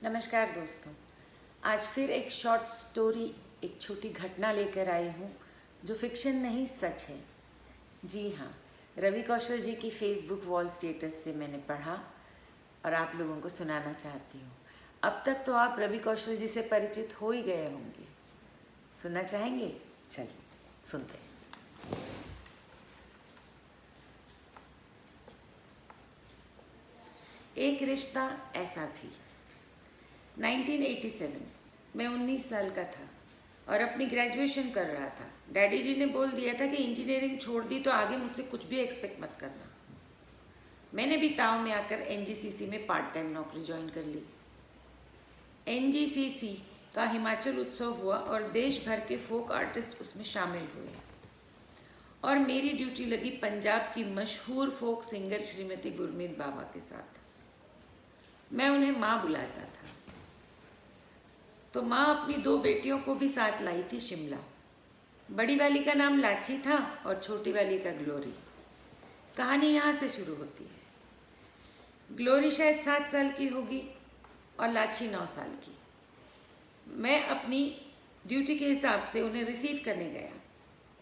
नमस्कार दोस्तों। आज फिर एक शॉर्ट स्टोरी, एक छोटी घटना लेकर आई हूँ जो फिक्शन नहीं, सच है। जी हाँ, रवि कौशल जी की फेसबुक वॉल स्टेटस से मैंने पढ़ा और आप लोगों को सुनाना चाहती हूँ। अब तक तो आप रवि कौशल जी से परिचित हो ही गए होंगे। सुनना चाहेंगे? चलिए सुनते हैं। एक रिश्ता ऐसा भी। 1987 मैं 19 साल का था और अपनी ग्रेजुएशन कर रहा था। डैडी जी ने बोल दिया था कि इंजीनियरिंग छोड़ दी तो आगे मुझसे कुछ भी एक्सपेक्ट मत करना। मैंने भी ताव में आकर एनजीसीसी में पार्ट टाइम नौकरी ज्वाइन कर ली। एनजीसीसी का हिमाचल उत्सव हुआ और देश भर के फोक आर्टिस्ट उसमें शामिल हुए और मेरी ड्यूटी लगी पंजाब की मशहूर फोक सिंगर श्रीमती गुरमीत बाबा के साथ। मैं उन्हें माँ बुलाता था तो माँ अपनी 2 बेटियों को भी साथ लाई थी शिमला। बड़ी वाली का नाम लाची था और छोटी वाली का ग्लोरी। कहानी यहाँ से शुरू होती है। ग्लोरी शायद 7 साल की होगी और लाची 9 साल की। मैं अपनी ड्यूटी के हिसाब से उन्हें रिसीव करने गया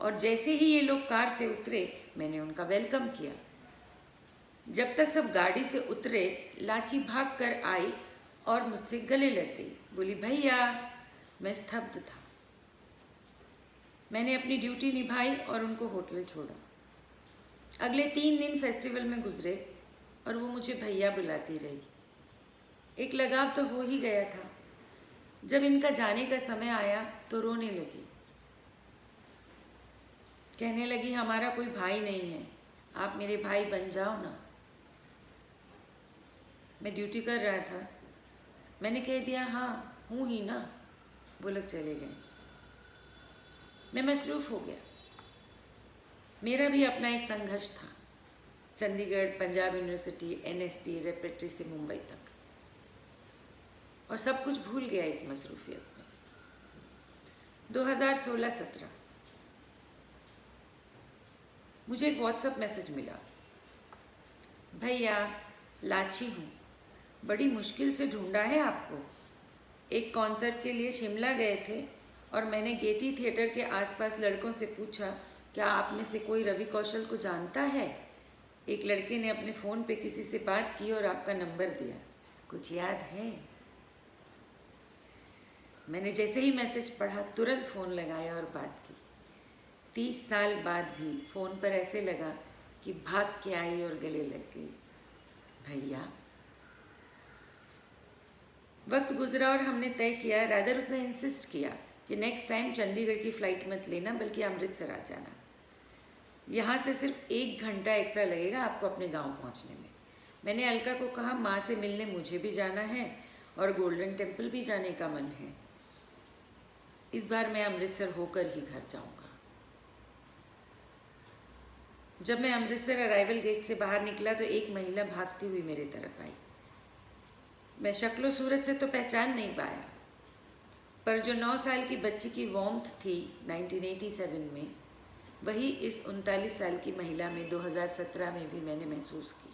और जैसे ही ये लोग कार से उतरे मैंने उनका वेलकम किया। जब तक सब गाड़ी से उतरे लाची भाग कर आई और मुझसे गले लग गई। बोली, भैया। मैं स्तब्ध था। मैंने अपनी ड्यूटी निभाई और उनको होटल छोड़ा। अगले 3 दिन फेस्टिवल में गुजरे और वो मुझे भैया बुलाती रही। एक लगाव तो हो ही गया था। जब इनका जाने का समय आया तो रोने लगी। कहने लगी, हमारा कोई भाई नहीं है, आप मेरे भाई बन जाओ ना। मैं ड्यूटी कर रहा था। मैंने कह दिया, हाँ हूँ ही ना। वो लोग चले गए। मैं मसरूफ़ हो गया। मेरा भी अपना एक संघर्ष था। Chandigarh, Punjab university, NSD, repertory से मुंबई तक, और सब कुछ भूल गया इस मसरूफियत में। 2016-17 मुझे एक व्हाट्सएप मैसेज मिला। भैया, लाची हूँ, बड़ी मुश्किल से ढूंढा है आपको। एक कॉन्सर्ट के लिए शिमला गए थे और मैंने गेटी थिएटर के आसपास लड़कों से पूछा, क्या आप में से कोई रवि कौशल को जानता है? एक लड़के ने अपने फ़ोन पे किसी से बात की और आपका नंबर दिया। कुछ याद है? मैंने जैसे ही मैसेज पढ़ा तुरंत फ़ोन लगाया और बात की। 30 साल बाद भी फ़ोन पर ऐसे लगा कि भाग के आई और गले लग गई। भैया। वक्त गुजरा और हमने तय किया, रादर उसने इंसिस्ट किया कि नेक्स्ट टाइम चंडीगढ़ की फ़्लाइट मत लेना बल्कि अमृतसर आ जाना। यहाँ से सिर्फ 1 घंटा एक्स्ट्रा लगेगा आपको अपने गांव पहुँचने में। मैंने अलका को कहा, माँ से मिलने मुझे भी जाना है और गोल्डन टेम्पल भी जाने का मन है। इस बार मैं अमृतसर होकर ही घर जाऊँगा। जब मैं अमृतसर अराइवल गेट से बाहर निकला तो एक महिला भागती हुई मेरे तरफ आई। मैं शक्लो सूरत से तो पहचान नहीं पाया, पर जो 9 साल की बच्ची की वार्मथ थी 1987 में, वही इस 39 साल की महिला में 2017 में भी मैंने महसूस की।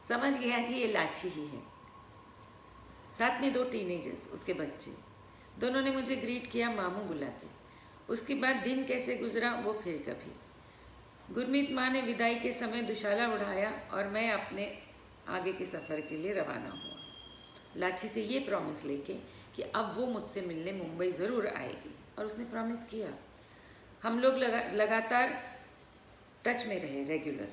समझ गया कि ये लाची ही है। साथ में 2 टीनेजर्स, उसके बच्चे। दोनों ने मुझे ग्रीट किया मामू बुला के। उसके बाद दिन कैसे गुजरा वो फिर कभी। गुरमीत माँ ने विदाई के समय दुशाला उड़ाया और मैं अपने आगे के सफ़र के लिए रवाना हुआ, लाची से ये प्रॉमिस लेके कि अब वो मुझसे मिलने मुंबई ज़रूर आएगी, और उसने प्रॉमिस किया। हम लोग लगातार टच में रहे, रेगुलर।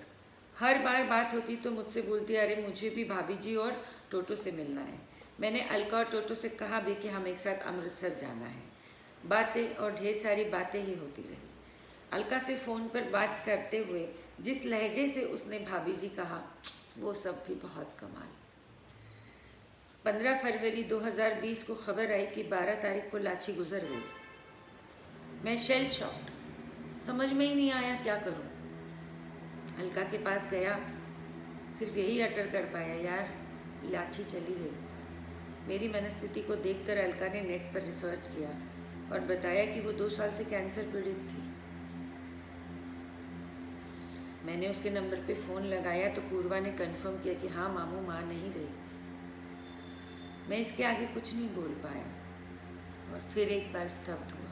हर बार बात होती तो मुझसे बोलती, अरे मुझे भी भाभी जी और टोटो से मिलना है। मैंने अलका और टोटो से कहा भी कि हम एक साथ अमृतसर जाना है। बातें और ढेर सारी बातें ही होती रही। अलका से फ़ोन पर बात करते हुए जिस लहजे से उसने भाभी जी कहा, वो सब भी बहुत कमाल। 15 फरवरी 2020 को खबर आई कि 12 तारीख को लाची गुजर गई। मैं शेल शॉक्ड, समझ में ही नहीं आया क्या करूं। अलका के पास गया, सिर्फ यही अटर कर पाया, यार लाची चली गई। मेरी मनस्थिति को देखकर अलका ने नेट पर रिसर्च किया और बताया कि वो 2 साल से कैंसर पीड़ित थी। मैंने उसके नंबर पे फ़ोन लगाया तो पूर्वा ने कंफर्म किया कि हाँ मामू, माँ नहीं रही। मैं इसके आगे कुछ नहीं बोल पाया और फिर एक बार स्तब्ध हुआ।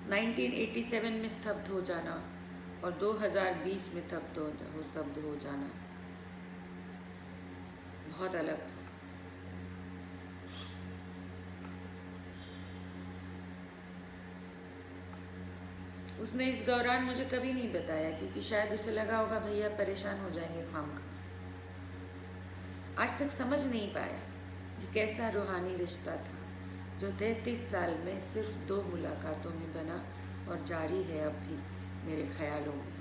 1987 में स्तब्ध हो जाना और 2020 में स्तब्ध हो जाना बहुत अलग था। उसने इस दौरान मुझे कभी नहीं बताया क्योंकि शायद उसे लगा होगा भैया परेशान हो जाएंगे खामखा। आज तक समझ नहीं पाया कि कैसा रूहानी रिश्ता था जो 33 साल में सिर्फ 2 मुलाकातों में बना और जारी है अब भी मेरे ख्यालों में।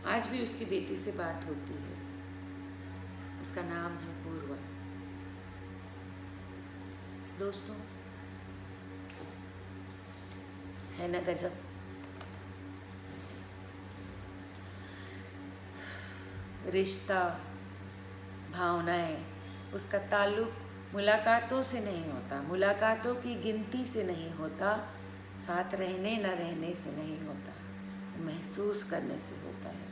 आज भी उसकी बेटी से बात होती है। उसका नाम है पूर्वा। दोस्तों, है ना गजब। रिश्ता, भावनाएं, उसका ताल्लुक मुलाकातों से नहीं होता, मुलाकातों की गिनती से नहीं होता, साथ रहने न रहने से नहीं होता, महसूस करने से होता है,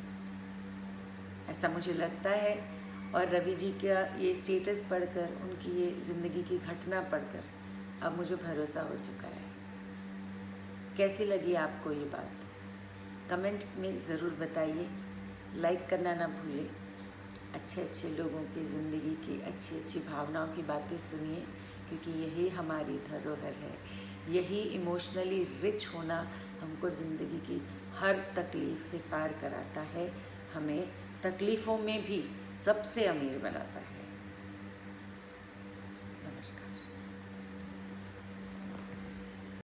ऐसा मुझे लगता है। और रवि जी का ये स्टेटस पढ़कर, उनकी ये ज़िंदगी की घटना पढ़कर अब मुझे भरोसा हो चुका है। कैसी लगी आपको ये बात? कमेंट में ज़रूर बताइए। लाइक करना ना भूलें। अच्छे अच्छे लोगों की ज़िंदगी की अच्छी अच्छी भावनाओं की बातें सुनिए, क्योंकि यही हमारी धरोहर है। यही इमोशनली रिच होना हमको ज़िंदगी की हर तकलीफ़ से पार कराता है, हमें तकलीफ़ों में भी सबसे अमीर बनाता है।